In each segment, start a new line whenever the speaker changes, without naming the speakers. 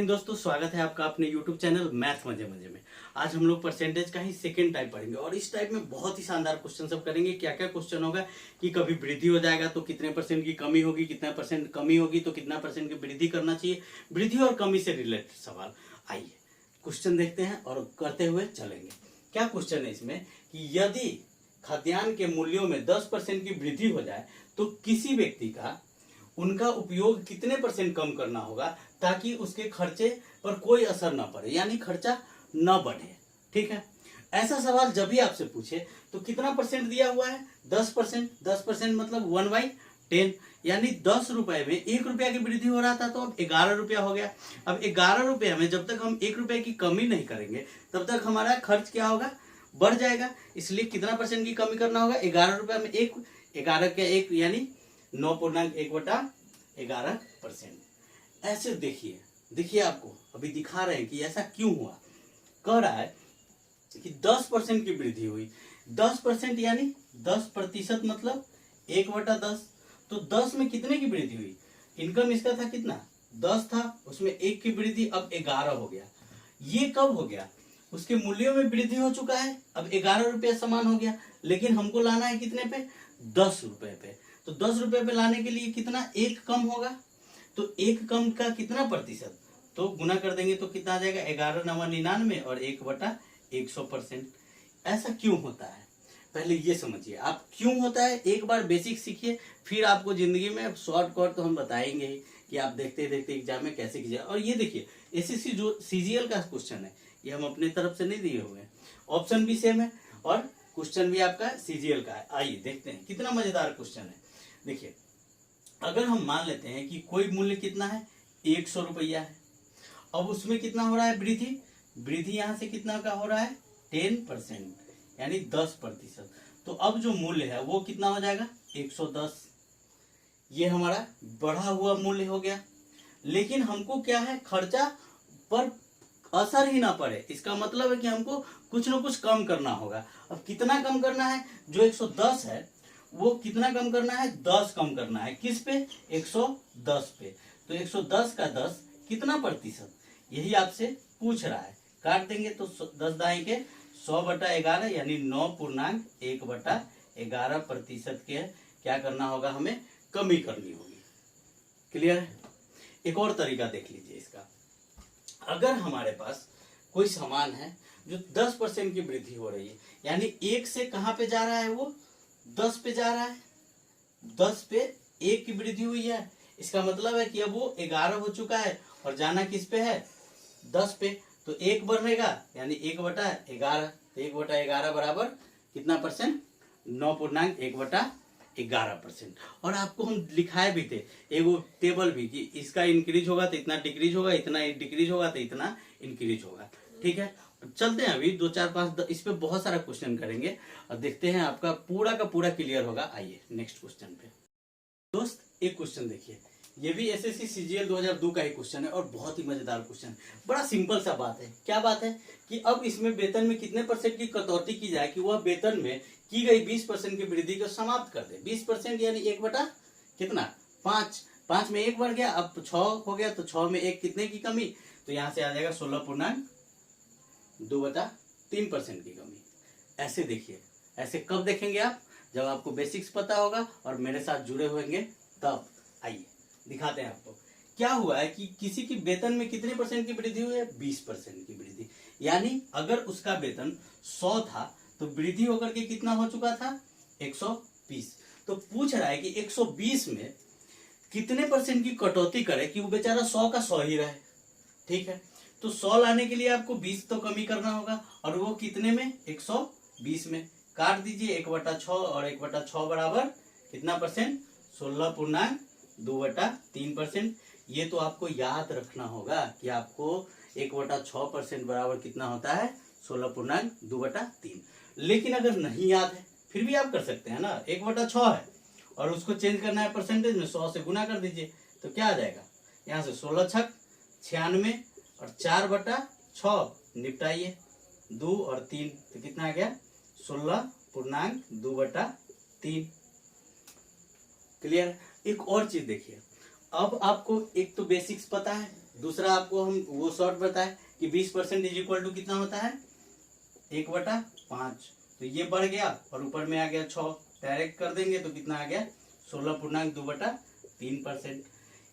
Morning दोस्तों, स्वागत है आपका अपने YouTube चैनल मैथ मजे मजे में। आज हम लोग परसेंटेज का ही सेकेंड टाइप पढ़ेंगे और इस टाइप में बहुत ही शानदार क्वेश्चन सब करेंगे। क्या क्या क्वेश्चन होगा कि कभी वृद्धि हो जाएगा तो कितने परसेंट की कमी होगी, कितना परसेंट कमी होगी तो कितना परसेंट की वृद्धि करना चाहिए, वृद्धि और कमी से रिलेटेड सवाल। आइए क्वेश्चन देखते हैं और करते हुए चलेंगे। क्या क्वेश्चन है इसमें कि यदि खाद्यान्न के मूल्यों में 10% की वृद्धि हो जाए तो किसी व्यक्ति का उनका उपयोग कितने परसेंट कम करना होगा ताकि उसके खर्चे पर कोई असर न पड़े, यानी खर्चा न बढ़े। ठीक है, ऐसा सवाल जब भी आपसे पूछे तो कितना परसेंट दिया हुआ है? 10%। 10% मतलब 1/10, यानी 10 रुपए में 1 रुपया की वृद्धि हो रहा था तो अब 11 रुपया हो गया। अब 11 रुपया में जब तक हम 1 रुपये की कमी नहीं करेंगे तब तक हमारा खर्च क्या होगा? बढ़ जाएगा। इसलिए कितना परसेंट की कमी करना होगा? 11 रुपया में 1, 11 के 1 यानी 9.1/11%। ऐसे देखिए आपको अभी दिखा रहे हैं कि ऐसा क्यों हुआ। कह रहा है कि 10% की वृद्धि हुई। 10% यानी 10% मतलब 1/10। तो 10 में कितने की वृद्धि हुई? इनकम इसका था कितना? 10 था, उसमें 1 की वृद्धि, अब 11 हो गया। ये कब हो गया? उसके मूल्यों में वृद्धि हो चुका है, अब 11 रुपया समान हो गया, लेकिन हमको लाना है कितने पे? 10 रुपए पे। तो 10 रुपए पे लाने के लिए कितना? 1 कम होगा। तो 1 कम का कितना प्रतिशत? तो गुना कर देंगे तो कितना आ जाएगा? 11×99 और 1/100%। ऐसा क्यों होता है पहले ये समझिए आप, क्यों होता है एक बार बेसिक सीखिए, फिर आपको जिंदगी में शॉर्टकट तो हम बताएंगे ही कि आप देखते देखते एग्जाम में कैसे कीजिए। और ये देखिए एसएससी जो सीजीएल का क्वेश्चन है ये हम अपने तरफ से नहीं दिए हुए हैं, ऑप्शन भी सेम है और क्वेश्चन भी आपका सीजीएल का है। आइए देखते हैं कितना मजेदार क्वेश्चन है। देखिए अगर हम मान लेते हैं कि कोई मूल्य कितना है? 100 रुपया है। अब उसमें कितना हो रहा है वृद्धि? वृद्धि यहां से कितना का हो रहा है? 10%, यानी 10%। तो अब जो मूल्य है वो कितना हो जाएगा? 110। ये हमारा बढ़ा हुआ मूल्य हो गया। लेकिन हमको क्या है? खर्चा पर असर ही ना पड़े, इसका मतलब है कि हमको कुछ ना कुछ कम करना होगा। अब कितना कम करना है? जो 110 है वो कितना कम करना है? 10 कम करना है। किस पे? 110 पे। तो 110 का 10 कितना प्रतिशत? यही आपसे पूछ रहा है। काट देंगे तो 10 दाएं के 100/11 यानी 9.1/11% के क्या करना होगा? हमें कमी करनी होगी। क्लियर है? एक और तरीका देख लीजिए इसका। अगर हमारे पास कोई सामान है जो 10% की वृद्धि हो रही है, यानी 1 से कहां पे जा रहा है? वो 10 पे जा रहा है। 10 पे 1 की वृद्धि हुई है, इसका मतलब है कि अब वो 11 हो चुका है और जाना किस पे है? 10 पे। तो 1 बढ़ेगा यानी 1/11। तो 1/11 बराबर कितना परसेंट? 9.1/11%। और आपको हम लिखाए भी थे एगो टेबल भी कि इसका इंक्रीज होगा तो इतना डिक्रीज होगा, इतना डिक्रीज होगा तो इतना इंक्रीज होगा। ठीक है, चलते हैं अभी 2 4 5 इस पे बहुत सारा क्वेश्चन करेंगे और देखते हैं आपका पूरा का पूरा क्लियर होगा। आइए नेक्स्ट क्वेश्चन पे। दोस्त एक क्वेश्चन देखिए, ये भी एसएससी सीजीएल 2002 का ही क्वेश्चन है और बहुत ही मजेदार क्वेश्चन है। बड़ा सिंपल सा बात है। क्या बात है कि अब इसमें वेतन में कितने परसेंट की कटौती की जाए कि वह वेतन में की गई 20% की वृद्धि को समाप्त कर दे। 20% यानी 1 बटा कितना? 5। 5 में 1 बढ़ गया, अब 6 हो गया, तो 6 में 1 कितने की कमी? तो यहां से आ जाएगा 16.2/3% की कमी। ऐसे देखिए, ऐसे कब देखेंगे आप? जब आपको बेसिक्स पता होगा और मेरे साथ जुड़े होंगे तब। आइए दिखाते हैं आपको। क्या हुआ है कि किसी की वेतन में कितने परसेंट की वृद्धि हुई है? 20% की वृद्धि। यानी अगर उसका वेतन 100 था तो वृद्धि होकर के कितना हो चुका था? 120। तो पूछ रहा है कि 120 में कितने परसेंट की कटौती करे कि वो बेचारा 100 का 100 ही रहे। ठीक है, तो 100 लाने के लिए आपको 20 तो कमी करना होगा और वो कितने में? 120 में। काट दीजिए 1/6 और 1/6 बराबर कितना परसेंट? 16.2/3%। ये तो आपको याद रखना होगा कि आपको 1/6% बराबर कितना होता है? 16.2/3। लेकिन अगर नहीं याद है फिर भी आप कर सकते हैं ना। 1/6 है और उसको चेंज करना है परसेंटेज में, 100 से गुना कर दीजिए तो क्या आ जाएगा? यहाँ से 16 छक 96 और 4/6 निपटाइए, 2 और 3 तो कितना आ गया? 16.2/3। क्लियर? एक और चीज देखिए, अब आपको एक तो बेसिक्स पता है दूसरा आपको हम वो शॉर्ट बताए कि 20% इज इक्वल टू कितना होता है 1/5। तो ये बढ़ गया और ऊपर में आ गया 6, डायरेक्ट कर देंगे तो कितना आ गया 16.2/3%।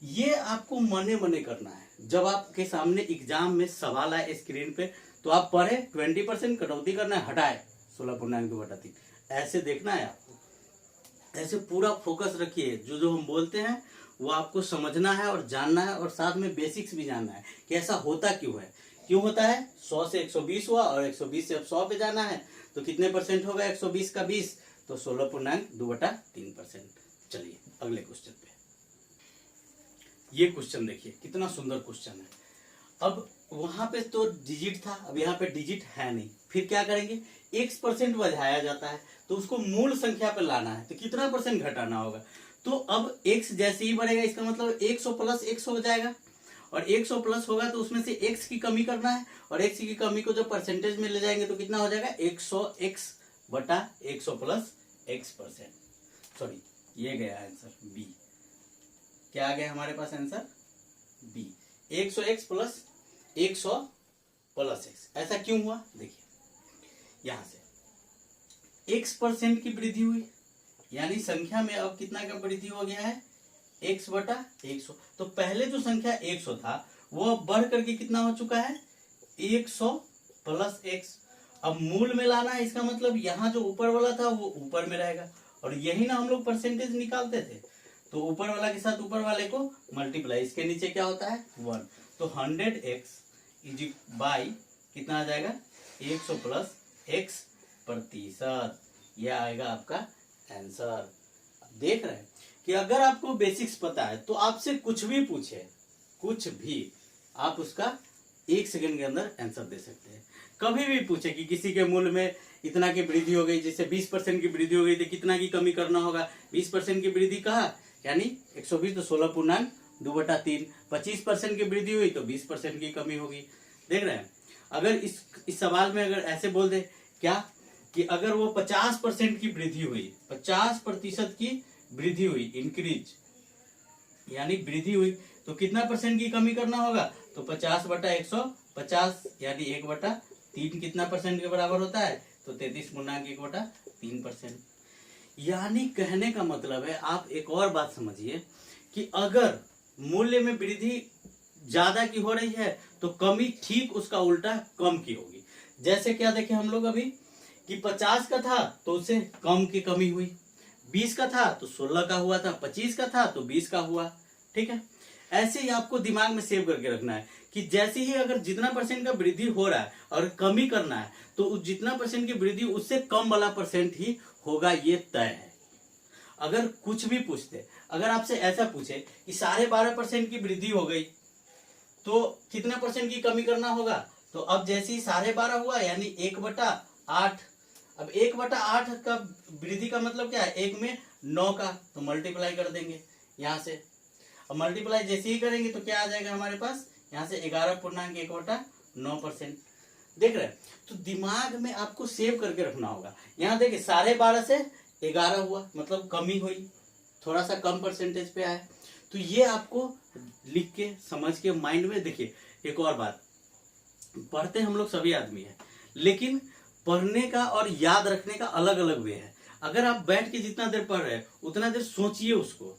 ये आपको मने मने करना है। जब आपके सामने एग्जाम में सवाल आए स्क्रीन पे तो आप पढ़े 20% कटौती करना है, हटाए 16.2/3, ऐसे देखना है आपको। ऐसे पूरा फोकस रखिए, जो जो हम बोलते हैं वो आपको समझना है और जानना है, और साथ में बेसिक्स भी जानना है कि ऐसा होता क्यों है, क्यों होता है। 100 से 120 हुआ और 120 से अब 100 पे जाना है तो कितने परसेंट होगा 120 का 20, तो 16.2/3%। चलिए अगले क्वेश्चन पे। ये क्वेश्चन देखिए कितना सुंदर क्वेश्चन है। अब वहां पे तो डिजिट था, अब यहाँ पे डिजिट है नहीं, फिर क्या करेंगे, x% बढ़ाया जाता है तो उसको मूल संख्या पे लाना है तो कितना परसेंट घटाना होगा। तो अब x जैसे ही बढ़ेगा इसका मतलब 100 प्लस x हो जाएगा, और 100 प्लस होगा तो उसमें से x की कमी करना है, और x की कमी को जब परसेंटेज में ले जाएंगे तो कितना हो जाएगा 100x बटा 100 प्लस x%। सॉरी, ये गया आंसर बी। क्या आ गया हमारे पास answer B, 100x plus 100 plus x। ऐसा क्यों हुआ देखिए, यहां से x% की वृद्धि हुई, यानी संख्या में अब कितना का वृद्धि हो गया है x बटा 100। तो पहले जो संख्या 100 था वो अब बढ़ करके कितना हो चुका है 100 प्लस x। अब मूल में लाना है, इसका मतलब यहाँ जो ऊपर वाला था वो ऊपर में रहेगा, और यही ना हम लोग परसेंटेज निकालते थे, तो ऊपर वाला के साथ ऊपर वाले को मल्टीप्लाई, इसके नीचे क्या होता है 1। तो 100x इज बाई कितना आ जाएगा 100 प्लस x%, यह आएगा आपका आंसर। देख रहे हैं कि अगर आपको बेसिक्स पता है तो आपसे कुछ भी पूछे, कुछ भी, आप उसका 1 सेकंड के अंदर आंसर दे सकते हैं। कभी भी पूछे कि किसी के मूल में इतना की वृद्धि हो गई, जैसे 20% की वृद्धि हो गई तो कितना की कमी करना होगा, 20% की वृद्धि कहा यानी 120 तो 16.2/3, 25% की वृद्धि हुई तो 20% की कमी होगी। देख रहे हैं, अगर इस सवाल में अगर ऐसे बोल दे क्या कि अगर वो 50% की वृद्धि हुई, 50% की वृद्धि हुई, इंक्रीज यानी वृद्धि हुई, तो कितना परसेंट की कमी करना होगा, तो 50 बटा 150 यानी 1/3 कितना परसेंट के बराबर होता है, तो 33.1/3%। यानी कहने का मतलब है, आप एक और बात समझिए कि अगर मूल्य में वृद्धि ज्यादा की हो रही है तो कमी ठीक उसका उल्टा कम की होगी। जैसे क्या देखे हम लोग अभी कि 50 का था तो उससे कम की कमी हुई, 20 का था तो 16 का हुआ था, 25 का था तो 20 का हुआ। ठीक है, ऐसे ही आपको दिमाग में सेव करके रखना है कि जैसे ही अगर जितना परसेंट का वृद्धि हो रहा है और कमी करना है तो उस जितना परसेंट की वृद्धि उससे कम वाला परसेंट ही होगा, ये तय है। अगर कुछ भी पूछते, अगर आपसे ऐसा पूछे कि 12.5% की वृद्धि हो गई तो कितना परसेंट की कमी करना होगा, तो अब जैसे ही 12.5 हुआ यानी 1/8। अब 1/8 का वृद्धि का मतलब क्या है, 1 में 9 का, तो मल्टीप्लाई कर देंगे यहां से। अब मल्टीप्लाई जैसे ही करेंगे तो क्या आ जाएगा हमारे पास, यहाँ से 11.1/9%। देख रहे हैं, तो दिमाग में आपको सेव करके रखना होगा। यहाँ देखिए 12.5 से 11 हुआ मतलब कमी हुई, थोड़ा सा कम परसेंटेज पे आया, तो ये आपको लिख के समझ के माइंड में। देखिए एक और बात, पढ़ते हम लोग सभी आदमी हैं, लेकिन पढ़ने का और याद रखने का अलग अलग वे है। अगर आप बैठ के जितना देर पढ़ रहे हैं उतना देर सोचिए, उसको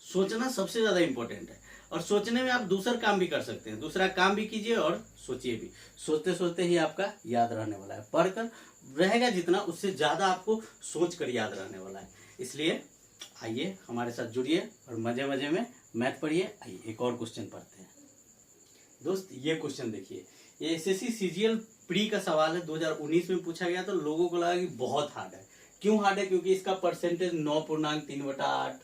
सोचना सबसे ज्यादा इंपॉर्टेंट है, और सोचने में आप दूसरा काम भी कर सकते हैं, दूसरा काम भी कीजिए और सोचिए भी। सोचते सोचते ही आपका याद रहने वाला है, पढ़कर रहेगा जितना उससे ज्यादा आपको सोच कर याद रहने वाला है। इसलिए आइए हमारे साथ जुड़िए और मजे मजे में मैथ पढ़िए। आइए एक और क्वेश्चन पढ़ते हैं दोस्त। ये क्वेश्चन देखिए, ये एसएससी सीजीएल प्री का सवाल है, 2019 में पूछा गया, तो लोगों को लगा कि बहुत हार्ड है। क्यों हार्ड है, क्योंकि इसका परसेंटेज 9.3/8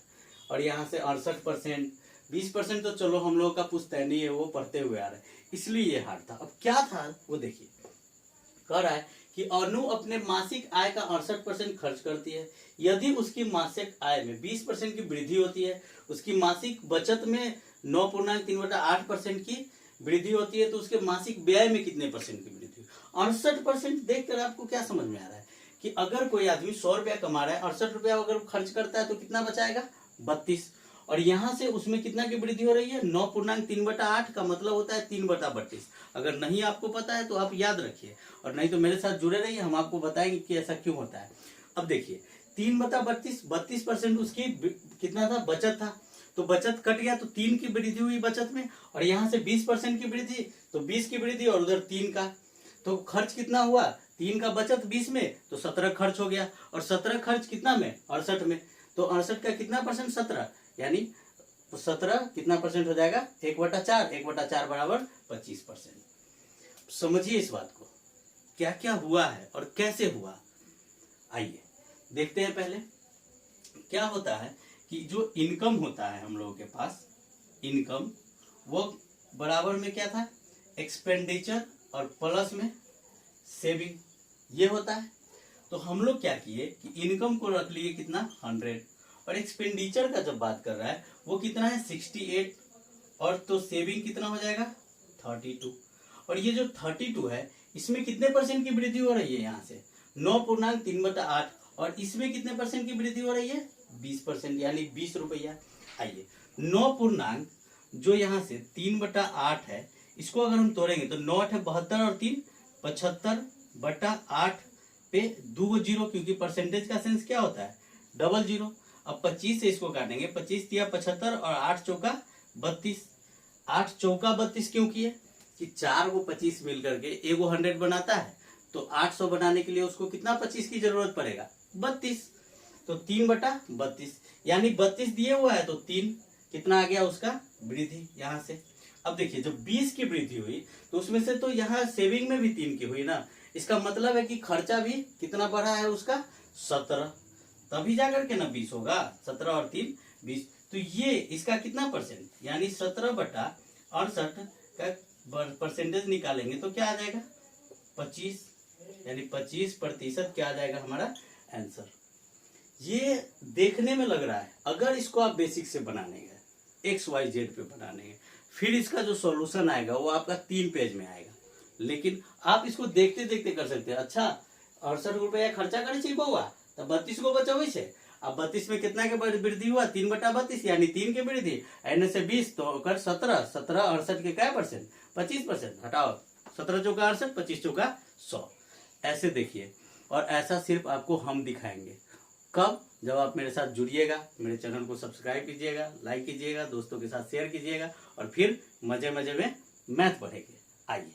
और यहाँ से 68%, 20% तो चलो हम लोगों का पुस्तक नहीं है, वो पढ़ते हुए आ रहे हैं, इसलिए ये हार्ड था। अब क्या था वो देखिए, कह रहा है कि अनु अपने मासिक आय का 68% खर्च करती है। यदि उसकी मासिक आय में 20% की वृद्धि होती है, उसकी मासिक बचत में 9.3/8% की वृद्धि होती है, तो उसके मासिक व्यय में कितने परसेंट की वृद्धि। 68% देखकर आपको क्या समझ में आ रहा है कि अगर कोई आदमी 100 रुपया कमा रहा है, 68 रुपया अगर खर्च करता है तो कितना बचाएगा 32, और यहाँ से उसमें कितना की वृद्धि हो रही है, 9.3/8 का मतलब होता है 3/32। अगर नहीं आपको पता है तो आप याद रखिए, और नहीं तो मेरे साथ जुड़े रहिए, हम आपको बताएंगे कि ऐसा क्यों होता है। अब देखिए 3/32, 32% उसकी कितना था, बचत था, तो बचत कट गया तो 3 की वृद्धि हुई बचत में, और यहाँ से 20% की वृद्धि, तो 20 की वृद्धि और उधर 3 का, तो खर्च कितना हुआ, 3 का बचत 20 में, तो 17 खर्च हो गया, और 17 खर्च कितना में, 68 में, तो 68 का कितना परसेंट, 17, यानी 17 कितना परसेंट हो जाएगा, 1/4, 1/4 बराबर 25%। समझिए इस बात को, क्या क्या हुआ है और कैसे हुआ, आइए देखते हैं। पहले क्या होता है कि जो इनकम होता है हम लोगों के पास, इनकम वो बराबर में क्या था, एक्सपेंडिचर और प्लस में सेविंग, ये होता है। तो हम लोग क्या किए कि इनकम को रख लिए कितना, 100, और एक्सपेंडिचर का जब बात कर रहा है वो कितना है, 68, और तो सेविंग कितना हो जाएगा, 32। और ये जो 32 है इसमें कितने परसेंट की वृद्धि हो रही है, यहाँ से 9.3/8, और इसमें कितने परसेंट की वृद्धि हो रही है, 20%, यानी 20 रुपया। आइए 9 जो यहाँ से 3/8 है, इसको अगर हम तोड़ेंगे तो 9 है 72 और 3 75/8 पे 2 जीरो, क्योंकि परसेंटेज का सेंस क्या होता है, डबल जीरो। अब 25 से इसको काटेंगे, 25 दिया 75 और 8 चौका 32, 8 चौका 32 क्यों किए कि 4 को 25 मिल करके एगो 100 बनाता है, तो 800 बनाने के लिए उसको कितना 25 की जरूरत पड़ेगा, 32, तो 3/32, यानी 32 दिए हुआ है तो 3 कितना आ गया उसका वृद्धि यहाँ से। अब देखिए जब 20 की वृद्धि हुई तो उसमें से तो यहाँ सेविंग में भी 3 की हुई ना, इसका मतलब है कि खर्चा भी कितना बढ़ा है उसका, 17, तभी जाकर के ना 20 होगा, 17 और 3 20, तो ये इसका कितना परसेंट, यानी 17/68 का परसेंटेज निकालेंगे तो क्या आ जाएगा, 25, यानी 25% क्या आ जाएगा हमारा आंसर। ये देखने में लग रहा है, अगर इसको आप बेसिक से बनाने गए, XYZ पे बनाने गए, फिर इसका जो सॉल्यूशन आएगा वो आपका 3 पेज में आएगा, लेकिन आप इसको देखते देखते कर सकते हैं। अच्छा 68 रुपया खर्चा करे चाहिए बउआ, तो 32 को बचावे से, अब 32 में कितना के वृद्धि हुआ, 3/32, यानी 3 के वृद्धि, एन से 20 तो कर 17, 17 68 के क्या परसेंट, 25%, हटाओ 17 चौका 68, 25 चौका 100, ऐसे देखिए। और ऐसा सिर्फ आपको हम दिखाएंगे, कब, जब आप मेरे साथ जुड़िएगा, मेरे चैनल को सब्सक्राइब कीजिएगा, लाइक कीजिएगा, दोस्तों के साथ शेयर कीजिएगा, और फिर मजे मजे में मैथ पढ़ेंगे। आइए।